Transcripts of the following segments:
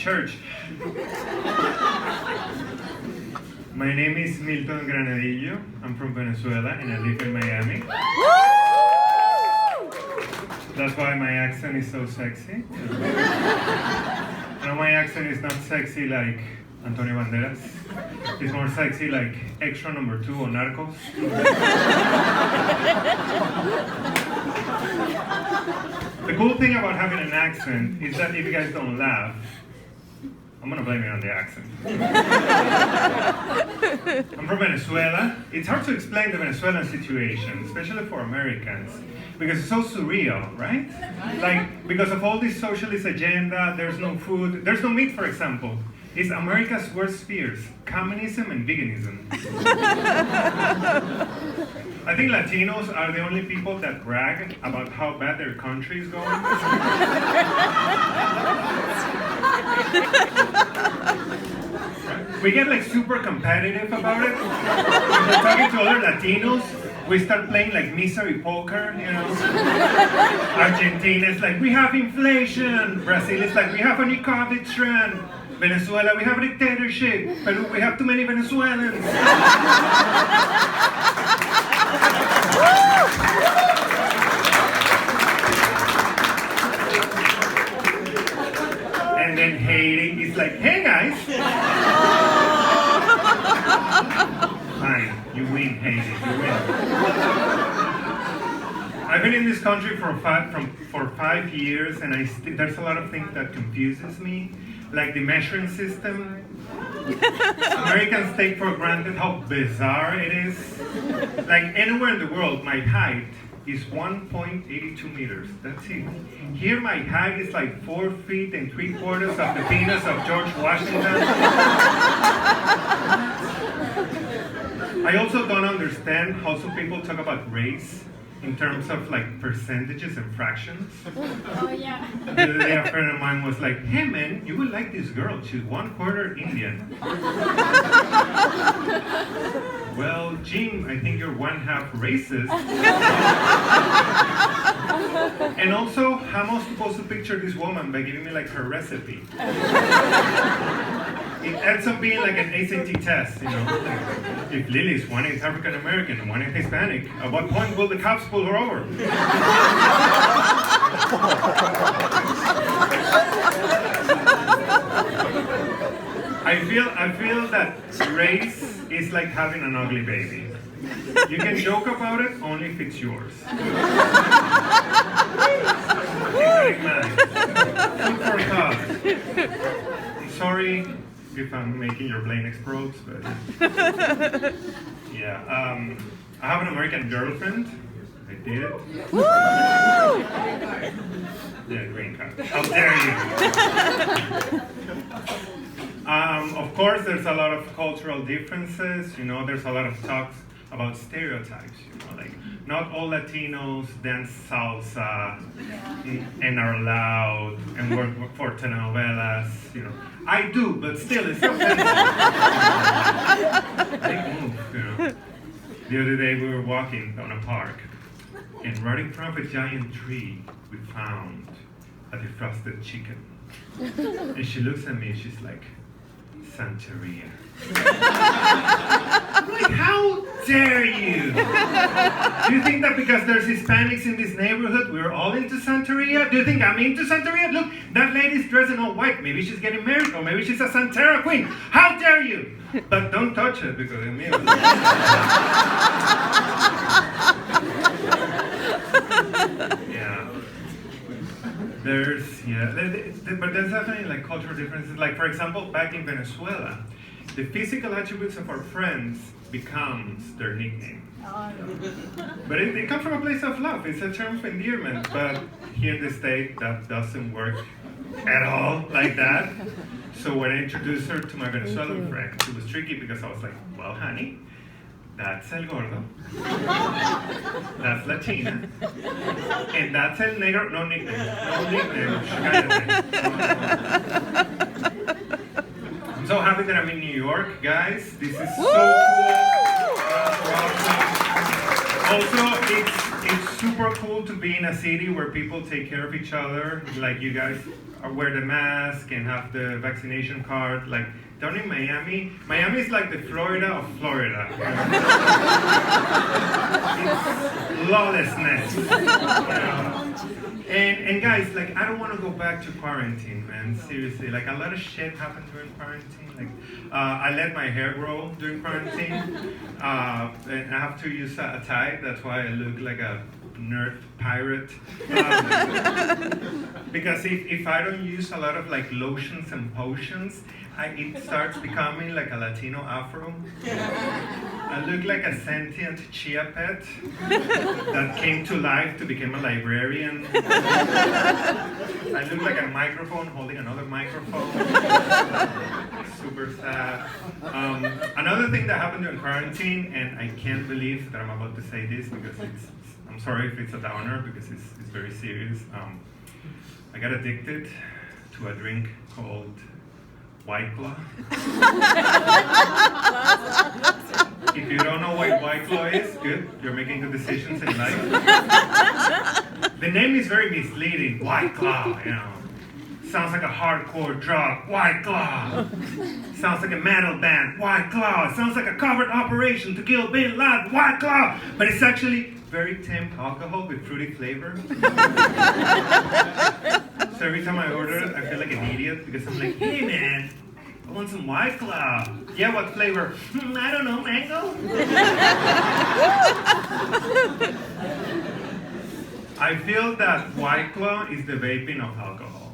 church. My name is Milton Granadillo. I'm from Venezuela and I live in Miami. That's why my accent is so sexy. No, my accent is not sexy like Antonio Banderas. It's more sexy like Extra number 2 on Narcos. The cool thing about having an accent is that if you guys don't laugh, I'm gonna blame it on the accent. I'm from Venezuela. It's hard to explain the Venezuelan situation, especially for Americans, because it's so surreal, right? Like, because of all this socialist agenda, there's no food, there's no meat, for example. It's America's worst fears, communism and veganism. I think Latinos are the only people that brag about how bad their country is going. We get like super competitive about it. When we're talking to other Latinos, we start playing like misery poker, you know. Argentina is like, we have inflation. Brazil is like, we have a new COVID trend. Venezuela, we have a dictatorship. Peru, we have too many Venezuelans. And then Haiti is like, hey guys. Fine, you win, Haiti, you win. I've been in this country for 5 years, and there's a lot of things that confuses me, like the measuring system. Americans take for granted how bizarre it is. Like anywhere in the world, my height is 1.82 meters. That's it. Here, my height is like 4 feet and 3/4 of the penis of George Washington. I also don't understand how some people talk about race in terms of like percentages and fractions. Oh yeah. The other day a friend of mine was like, hey man, you would like this girl, she's 1/4 Indian. Well, Jim, I think you're 1/2 racist. And also, how am I supposed to picture this woman by giving me like her recipe? It ends up being like an ACT test, you know. Like, if Lily's one is African American and one is Hispanic, at what point will the cops pull her over? I feel that race is like having an ugly baby. You can joke about it only if it's yours. It's mine. Food for thought. I'm sorry if I'm making your brain explode, but yeah. I have an American girlfriend. I did. Woo! Yeah, green card. How dare you? Of course, there's a lot of cultural differences. You know, there's a lot of talks about stereotypes. You know, like not all Latinos dance salsa and are loud and work for telenovelas. You know, I do, but still, it's offensive. Big move, you know. The other day, we were walking down a park, and right in front of a giant tree, we found a defrosted chicken. And she looks at me and she's like, Santeria. I'm like, how dare you? Do you think that because there's Hispanics in this neighborhood, we're all into Santeria? Do you think I'm into Santeria? Look, that lady's dressed in all white. Maybe she's getting married, or maybe she's a Santera queen. How dare you? But don't touch it because I mean. Yeah. But there's definitely like cultural differences. Like for example, back in Venezuela, the physical attributes of our friends becomes their nickname. But it comes from a place of love. It's a term of endearment. But here in the States, that doesn't work at all like that. So when I introduced her to my Venezuelan friend, it was tricky because I was like, well, honey, that's El Gordo, that's Latina, and that's El Negro. No nickname. I'm so happy that I'm in New York, guys. This is so cool. Also, it's super cool to be in a city where people take care of each other, like you guys wear the mask and have the vaccination card. Like, down in Miami, Miami is like the Florida of Florida. It's lawlessness. And guys, like, I don't want to go back to quarantine, man. Seriously, like, a lot of shit happened during quarantine. Like, I let my hair grow during quarantine, and I have to use a tie. That's why I look like a nerd pirate. Because if I don't use a lot of like lotions and potions, it starts becoming like a Latino afro. I look like a sentient chia pet that came to life to become a librarian. I look like a microphone holding another microphone. Super sad. Another thing that happened during quarantine, and I can't believe that I'm about to say this because I'm sorry if it's a downer because it's very serious. I got addicted to a drink called White Claw. If you don't know what White Claw is, good, you're making good decisions in life. The name is very misleading, White Claw, you know. Sounds like a hardcore drug, White Claw. Sounds like a metal band, White Claw. Sounds like a covert operation to kill Bin Laden, White Claw. But it's actually very tame alcohol with fruity flavor. So every time I order it, I feel like an idiot because I'm like, hey man, I want some White Claw. Yeah, what flavor? I don't know, mango? I feel that White Claw is the vaping of alcohol.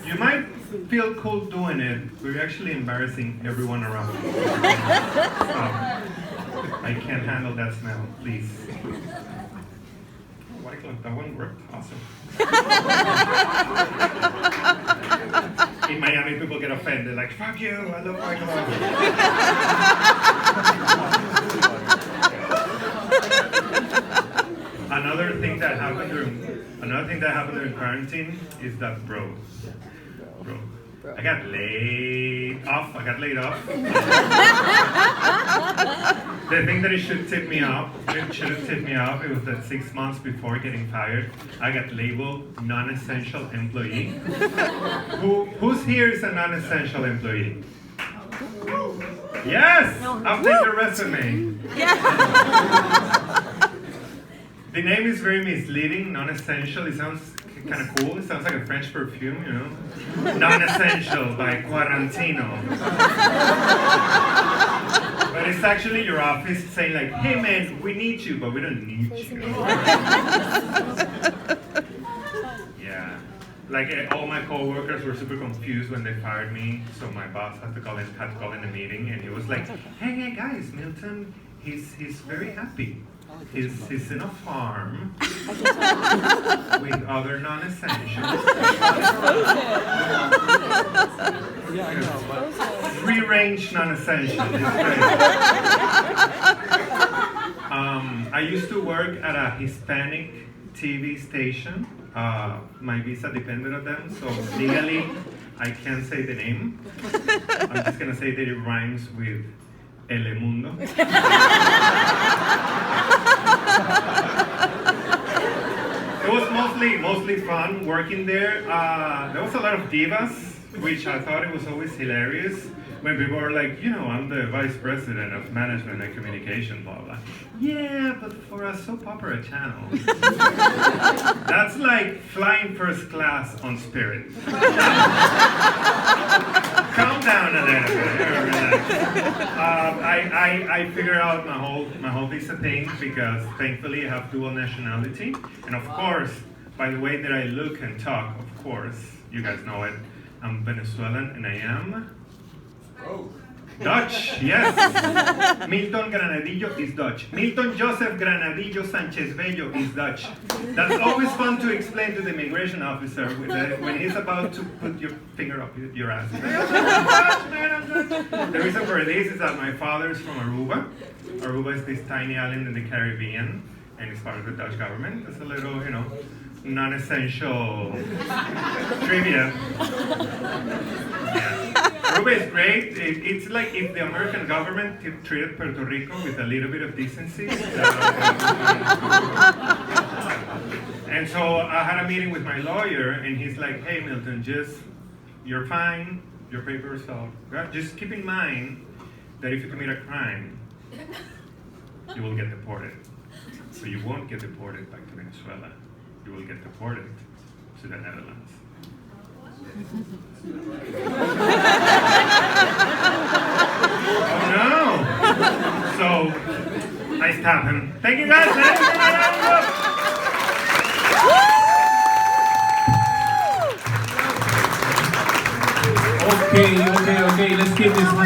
You might feel cool doing it, but you're actually embarrassing everyone around you. I can't handle that smell, please. White Claw, that one worked. Awesome. In Miami, people get offended, like, fuck you, I love White Claw. Another thing that happened during quarantine is that bro. I got laid off. The thing that it should have tipped me off, it was that 6 months before getting fired, I got labeled non-essential employee. Who's here is a non-essential employee? Yes! Update your resume. The name is very misleading, non-essential. It sounds kind of cool. It sounds like a French perfume, you know? Non-essential by Quarantino. But it's actually your office saying like, hey man, we need you, but we don't need you. Yeah. Like all my coworkers were super confused when they fired me, so my boss had to call in a meeting, and he was like, hey guys, Milton, he's very happy. He's in a farm with other non-essentials. Free-range non-essentials. I used to work at a Hispanic TV station. My visa depended on them, so legally I can't say the name. I'm just gonna say that it rhymes with Telemundo. It was mostly fun working there. There was a lot of divas, which I thought it was always hilarious when people were like, you know, I'm the vice president of management and communication, blah blah. Yeah, but for a soap opera channel, that's like flying first class on Spirit. Calm down a little bit. Relax. I figured out my whole visa thing because thankfully I have dual nationality, and of course, by the way that I look and talk, of course, you guys know it, I'm Venezuelan and I am Dutch, yes. Milton Granadillo is Dutch. Milton Joseph Granadillo Sanchez Bello is Dutch. That's always fun to explain to the immigration officer when he's about to put your finger up your ass. The reason for this is that my father is from Aruba. Aruba is this tiny island in the Caribbean, and it's part of the Dutch government. It's a little, you know, non-essential trivia. Yeah. Aruba is great. It's like if the American government treated Puerto Rico with a little bit of decency. And so I had a meeting with my lawyer, and he's like, "Hey, Milton, you're fine. Your papers are. Just keep in mind that if you commit a crime, you will get deported. So you won't get deported back to Venezuela. You will get deported to the Netherlands." Oh no! So I stopped him. Thank you guys. Okay, let's keep this